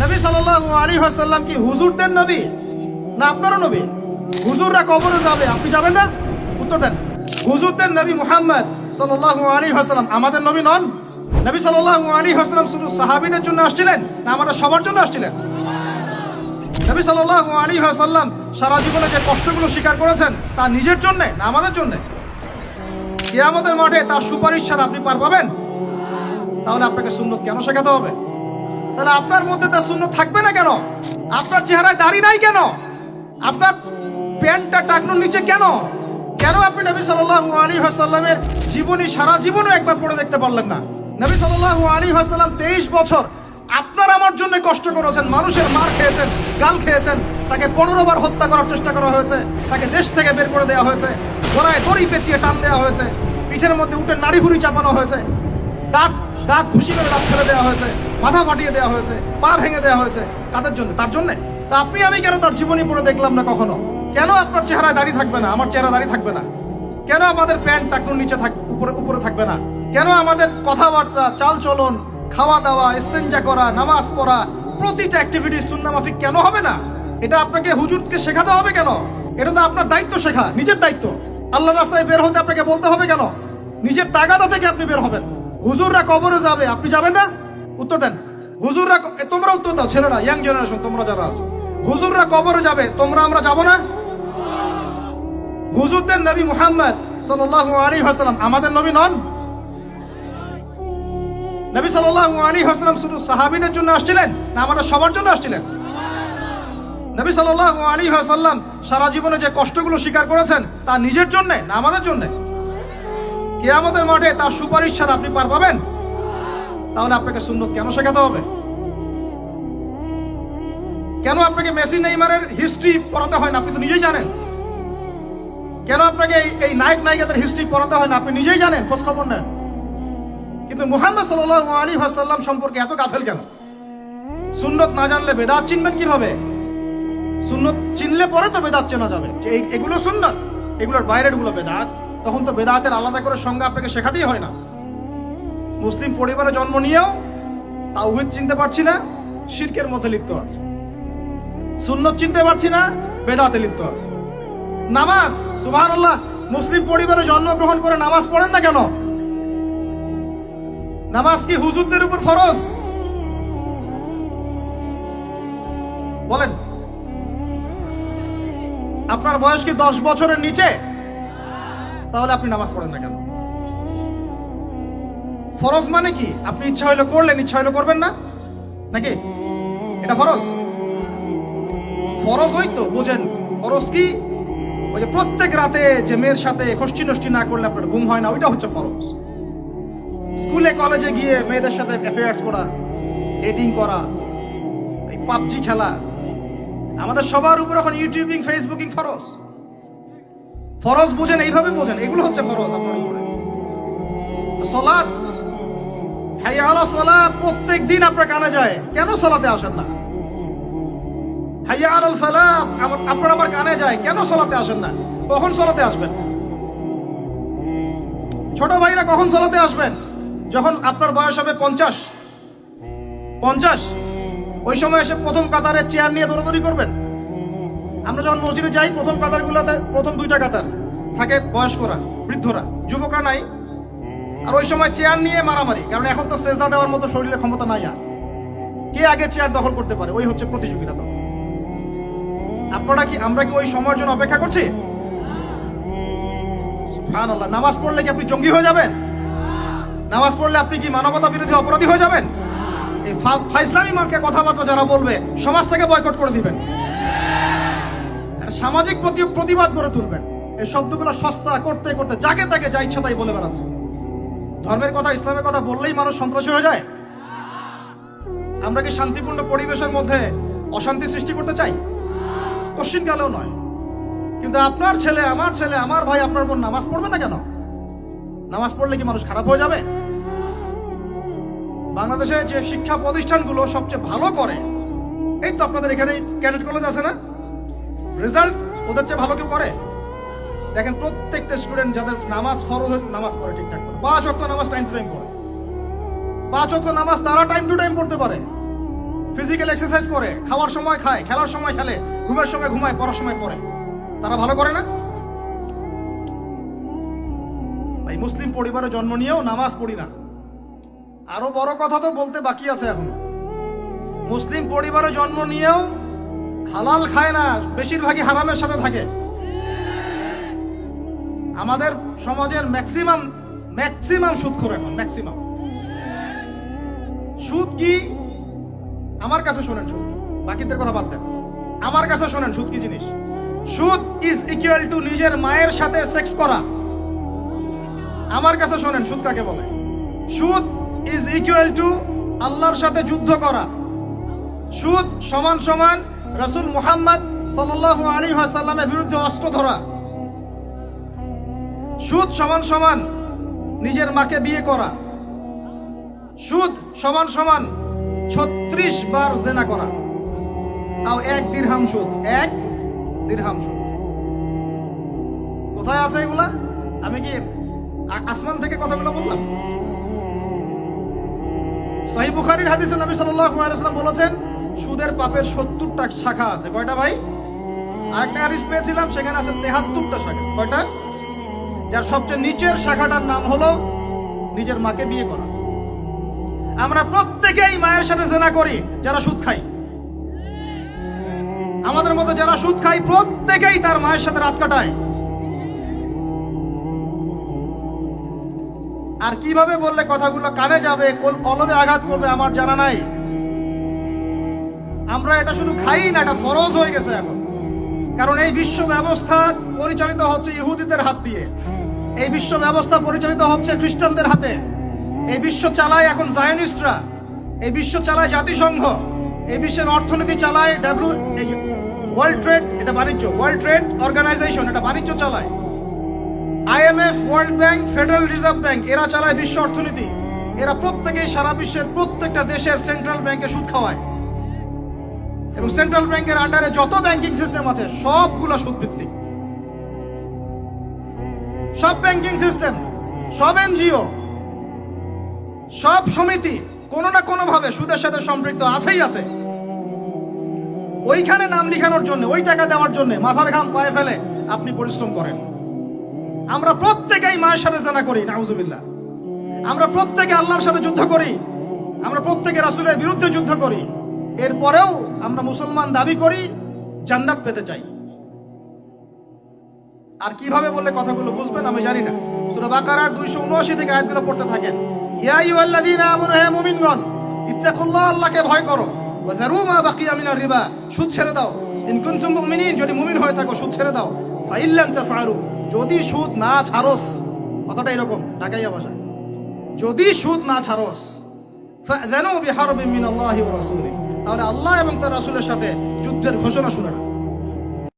নবী সাল্লাল্লাহু আলাইহি ওয়াসাল্লাম কি হুজুরদের নবী না আপনারও নবী? হুজুররা কবরে যাবে, আপনি যাবেন না? উত্তর দেন। হুজুরদের নবী মুহাম্মদ সাল্লাল্লাহু আলাইহি ওয়াসাল্লাম আমাদের নবী নন? নবী সাল্লাল্লাহু আলাইহি ওয়াসাল্লাম শুধু সাহাবীদের জন্য আসছিলেন না আমাদের সবার জন্য আসছিলেন? নবী সাল্লাল্লাহু আলাইহি ওয়াসাল্লাম সারা জীবনে যে কষ্টগুলো স্বীকার করেছেন তা নিজের জন্য না আমাদের জন্য? কিয়ামতের মাঠে তার সুপারিশ ছাড়া আপনি পার পাবেন? তাহলে আপনাকে সুন্নত কেন শেখাতে হবে? তাহলে আপনার মধ্যে তার সুন্নত থাকবে না কেন? আপনার চেহারায় দাড়ি নাই কেন? আপনার প্যান্টটা টাকনোর নিচে কেন? কেন আপনি নবী সাল্লাল্লাহু আলাইহি ওয়াসাল্লামের জীবনী সারা জীবনও একবার পড়ে দেখতে পারলেন না? নবী সাল্লাল্লাহু আলাইহি ওয়াসাল্লাম 23 বছর আপনার আমার জন্য কষ্ট করেছেন, মানুষের মার খেয়েছেন, গাল খেয়েছেন, তাকে 15 বার হত্যা করার চেষ্টা করা হয়েছে, তাকে দেশ থেকে বের করে দেওয়া হয়েছে, গলায় দড়ি পেঁচিয়ে টান দেওয়া হয়েছে, পিঠের মধ্যে উঠে নাড়ি ভুড়ি চাপানো হয়েছে, দাঁত দাঁত ঘুষি করে দাঁত ফেলে দেওয়া হয়েছে, মাথা ফাটিয়ে দেওয়া হয়েছে, পা ভেঙে দেওয়া হয়েছে। তাদের জন্য, তার জন্য। তা আপনি আমি কেন তার জীবনী পড়ে দেখলাম না কখনো? কেন আপনার চেহারায় দাড়ি থাকবে না, আমার চেহারা দাড়ি থাকবে না? কেন আমাদের প্যান্ট টাকনুর নিচে উপরে উপরে থাকবে না? কেন আমাদের কথাবার্তা, চাল চলন, খাওয়া দাওয়া, ইস্তেঞ্জা করা, নামাজ পড়া, প্রতিটা অ্যাক্টিভিটি সুন্নাহ মাফিক কেন হবে না? এটা আপনাকে হুজুরকে শেখাতে হবে কেন? এটা তো আপনার দায়িত্ব শেখা, নিজের দায়িত্ব। আল্লাহর রাস্তায় বের হতে আপনাকে বলতে হবে কেন? নিজের তাগাদা থেকে আপনি বের হবেন। হুজুররা কবরে যাবে, আপনি যাবেন না? উত্তর দেন। হুজুররা, তোমরা উত্তর দাও, ছেলেরা, ইয়াং জেনারেশন, তোমরা যারা আছো, হুজুররা কবরে যাবে, আমরা যাব না? হুজুরদের নবী মুহাম্মদ সাল্লাল্লাহু আলাইহি ওয়াসাল্লাম আমাদের নবী নন? নবী সাল্লাল্লাহু আলাইহি ওয়াসাল্লাম শুধু সাহাবীদের জন্য আসছিলেন না আমাদের সবার জন্য আসছিলেন? নবী সাল্লাল্লাহু আলাইহি ওয়াসাল্লাম সারা জীবনে যে কষ্টগুলো স্বীকার করেছেন তা নিজের জন্য না আমাদের জন্য? কিয়ামতের মাঠে তার সুপারিশ ছাড়া আপনি পার পাবেন? তাহলে আপনাকে সুন্নত কেন শেখাতে হবে? কেন আপনাকে মেসি নেইমারের হিস্ট্রি পড়াতে হয় না? আপনি তো নিজেই জানেন। কেন আপনাকে এই নায়ক নায়িকাদের হিস্ট্রি পড়াতে হয় না? আপনি নিজেই জানেন, খোঁজ খবর নেন। কিন্তু মুহাম্মদ সাল্লাল্লাহু আলাইহি ওয়াসাল্লাম সম্পর্কে এত গাফেল কেন? সুন্নত না জানলে বেদাত চিনবেন কিভাবে? সুন্নত চিনলে পরে তো বেদাত চেনা যাবে যে এগুলো সুন্নত, এগুলোর বাইরের গুলো বেদাত। তখন তো বেদাতের আলাদা করে সংজ্ঞা আপনাকে শেখাতেই হয় না। মুসলিম পরিবারে জন্ম নিয়েও তাওহীদ চিনতে পারছি না, শিরকের মধ্যে লিপ্ত আছে। সুন্নত চিনতে পারছি না, বেদাতে লিপ্ত আছে। নামাজ, সুবহানাল্লাহ, মুসলিম পরিবারে জন্মগ্রহণ করে নামাজ পড়েন না কেন? নামাজ কি হুজুরদের উপর ফরজ? বলেন। আপনার বয়স কি 10 বছরের নিচে? তাহলে আপনি নামাজ পড়েন না কেন? ফরজ মানে কি? আপনি ইচ্ছা হইলে করলেন, ইচ্ছা হইলে করবেন না, নাকি? এটা ফরজ? ফরজ হয়তো বোঝেন। ফরজ কি? ওই যে প্রত্যেক রাতে যে মেয়ের সাথে খষ্টি নষ্টি না করলে আপনার ঘুম হয় না, ওইটা হচ্ছে ফরজ। স্কুলে কলেজে গিয়ে মেয়েদের সাথে অ্যাফেয়ার্স করা, ডেটিং করা, এই পাবজি খেলা, আমাদের সবার উপর এখন ইউটিউবিং, ফেসবুকিং ফরজ। ফরজ বুঝেন, এইভাবে বোঝেন, এগুলো হচ্ছে ফরজ আপনার উপরে। সালাত, হাইয়া আলা সালাত, প্রত্যেক দিন আপনার কানে যায়, কেন সালাতে আসেন না? হাইয়া আলাল ফালাহ আপনার আমার কানে যায়, কেন সালাতে আসেন না? কখন সালাতে আসবেন? ছোট ভাইরা কখন সালাতে আসবেন? যখন আপনার বয়স হবে 50, ওই সময় এসে প্রথম কাতারে চেয়ার নিয়ে দৌড়াদৌড়ি করবেন। আমরা যখন মসজিদে যাই, প্রথম কাতারগুলোতে প্রথম 2টা কাতার থাকে বয়স্করা, বৃদ্ধরা, যুবকরা নাই। আর ওই সময় চেয়ার নিয়ে মারামারি, কারণ এখন তো সেজদা দেওয়ার মতো শরীরে ক্ষমতা নাই। আর কে আগে চেয়ার দখল করতে পারে, ওই হচ্ছে প্রতিযোগিতা। তো আমরা কি ওই সময়ের জন্য অপেক্ষা করছি? সুবহানাল্লাহ। নামাজ পড়লে কি আপনি জঙ্গি হয়ে যাবেন? নামাজ পড়লে আপনি কি মানবতা বিরোধী অপরাধী হয়ে যাবেন? এই ফাইজলামি মার্কা কথাবার্তা যারা বলবে, সমাজ থেকে বয়কট করে দিবেন, সামাজিক প্রতিবাদ করে তুলবেন। এই শব্দগুলো সস্তা করতে করতে যাকে তাকে যা ইচ্ছা তাই বলে বেড়াচ্ছে। ধর্মের কথা, ইসলামের কথা বললেই মানুষ সন্ত্রাসী হয়ে যায়। আমরা কি শান্তিপূর্ণ পরিবেশের মধ্যে অশান্তি সৃষ্টি করতে চাই? কশিনকালেও নয়। কিন্তু আপনার ছেলে, আমার ভাই, আপনার বোন নামাজ পড়বে না কেন? নামাজ পড়লে কি মানুষ খারাপ হয়ে যাবে? বাংলাদেশে যে শিক্ষা প্রতিষ্ঠানগুলো সবচেয়ে ভালো করে, এই তো আপনাদের এখানে ক্যাডেট কলেজ আছে না, রেজাল্ট ওদের চেয়ে ভালো কেউ করে? দেখেন, প্রত্যেকটা স্টুডেন্ট যাদের নামাজ ফরজ, নামাজ পড়ে ঠিকঠাক করে, 5 ওয়াক্ত নামাজ টাইম টু টাইম পড়ে। 5 ওয়াক্ত নামাজ তারা টাইম টু টাইম পড়তে পারে। ফিজিক্যাল এক্সারসাইজ করে, খাওয়ার সময় খায়, খেলার সময় খেলে, ঘুমের সময় ঘুমায়, পড়ার সময় পড়ে, তারা ভালো করে না? ভাই মুসলিম পরিবারে জন্ম নিয়েও নামাজ পড়ি না। আরো বড় কথা তো বলতে বাকি আছে এখন। মুসলিম পরিবারে জন্ম নিয়েও হালাল খায় না, বেশিরভাগই হারামের সাথে থাকে। আমাদের সমাজের ম্যাক্সিমাম সুদখোর এখন, ম্যাক্সিমাম। সুদ কি? আমার কাছে শোনেন সুদ, বাকিদের কথা বাদ দেন। আমার কাছে শোনেন সুদ কি জিনিস। সুদ ইজ ইকুয়াল টু নিজের মায়ের সাথে সেক্স করা। আমার কাছে শোনেন সুদ কাকে বলে। সুদ ইজ ইকুয়াল টু আল্লাহর সাথে যুদ্ধ করা। সুদ সমান সমান রাসূল মুহাম্মদ সাল্লাল্লাহু আলাইহি ওয়াসাল্লামের বিরুদ্ধে অস্ত্র ধরা। সুদ সমান সমান নিজের মাকে বিয়ে করা। সুদ সমান সমান 36 বার জেনা করা, তাও 1 দিরহাম সুদ। 1 দিরহাম সুদ কোথায় আছে এগুলা? আমি কি আসমান থেকে কথাগুলো বললাম? সহিহ বুখারীর হাদিসে নবী সাল্লাল্লাহু আলাইহি ওয়াসাল্লাম বলেছেন সুদের পাপের 70টা শাখা আছে। কয়টা ভাই? আরেকটা হাদিস পেয়েছিলাম, সেখানে আছে 73টা শাখা। কয়টা? যার সবচেয়ে নিচের শাখাটার নাম হলো নিজের মাকে বিয়ে করা। আমরা প্রত্যেকেই মায়ের সাথে জেনা করি যারা সুদ খাই। আমাদের মধ্যে যারা সুদ খাই প্রত্যেকেই তার মায়ের সাথে রাত কাটায়। আর কিভাবে বললে কথাগুলো কানে যাবে, কলবে আঘাত করবে আমার জানা নাই। আমরা এটা শুধু খাই না, এটা ফরজ হয়ে গেছে এখন। কারণ এই বিশ্ব ব্যবস্থা পরিচালিত হচ্ছে ইহুদিদের হাত দিয়ে, এই বিশ্ব ব্যবস্থা পরিচালিত হচ্ছে খ্রিস্টানদের হাতে, এই বিশ্ব চালায় এখন জায়নিস্টরা, এই বিশ্ব চালায় জাতিসংঘ, এই বিশ্বের অর্থনীতি চালায় ওয়ার্ল্ড ট্রেড, এটা বাণিজ্য, ওয়ার্ল্ড ট্রেড অর্গানাইজেশন, এটা বাণিজ্য চালায়। IMF, world bank, federal reserve bank, এরা চালায় বিশ্ব অর্থনীতি। এরা প্রত্যেকেই সারা বিশ্বের প্রত্যেকটা দেশের সেন্ট্রাল ব্যাংকে সুদ খাওয়ায়। এবং সেন্ট্রাল ব্যাংকের আন্ডারে যত ব্যাংকিং সিস্টেম আছে সবগুলো সুদ ভিত্তিক। সব ব্যাংকিং সিস্টেম, সব এনজিও, সব সমিতি কোনো না কোনো ভাবে সুদের সাথে সম্পৃক্ত আছেই আছে। ওইখানে নাম লিখানোর জন্য, ওই টাকা দেওয়ার জন্য মাথার ঘাম পায়ে ফেলে আপনি পরিশ্রম করেন। আমরা প্রত্যেকেই মায়ের সাথে জানা করি, নাউজুবিল্লাহ। আমরা প্রত্যেকে আল্লাহর সাথে যুদ্ধ করি, আমরা প্রত্যেকে রাসূলের বিরুদ্ধে যুদ্ধ করি। এরপরেও আমরা মুসলমান দাবি করি, জান্নাত পেতে চাই। আর কিভাবে বললে কথাগুলো বুঝবেন আমি জানি না। সূরা বাকারার 279 থেকে আয়াতগুলো পড়তে থাকেন। ইয়া আইয়ুহাল্লাযীনা আমানু, হে মুমিনগণ, ইত্তাকুল্লাহ, আল্লাহকে ভয় করো। ওয়া যারু মা বাকিয়া মিনার রিবা, সুদ ছেড়ে দাও। ইন কুনতুম মুমিনিন, যদি মুমিন হয়ে থাকো সুদ ছেড়ে দাও। ফা ইল্লাম তাফআলু, যদি সুদ না ছাড়োস, কথাটা এরকম ঢাকাইয়া ভাষায়, যদি সুদ না ছাড়োস, ফাযানু বিহারবিন মিনাল্লাহি ওয়া রাসূলিহি, তাহলে আল্লাহ এবং তার রাসূলের সাথে যুদ্ধের ঘোষণা শুনে নাও।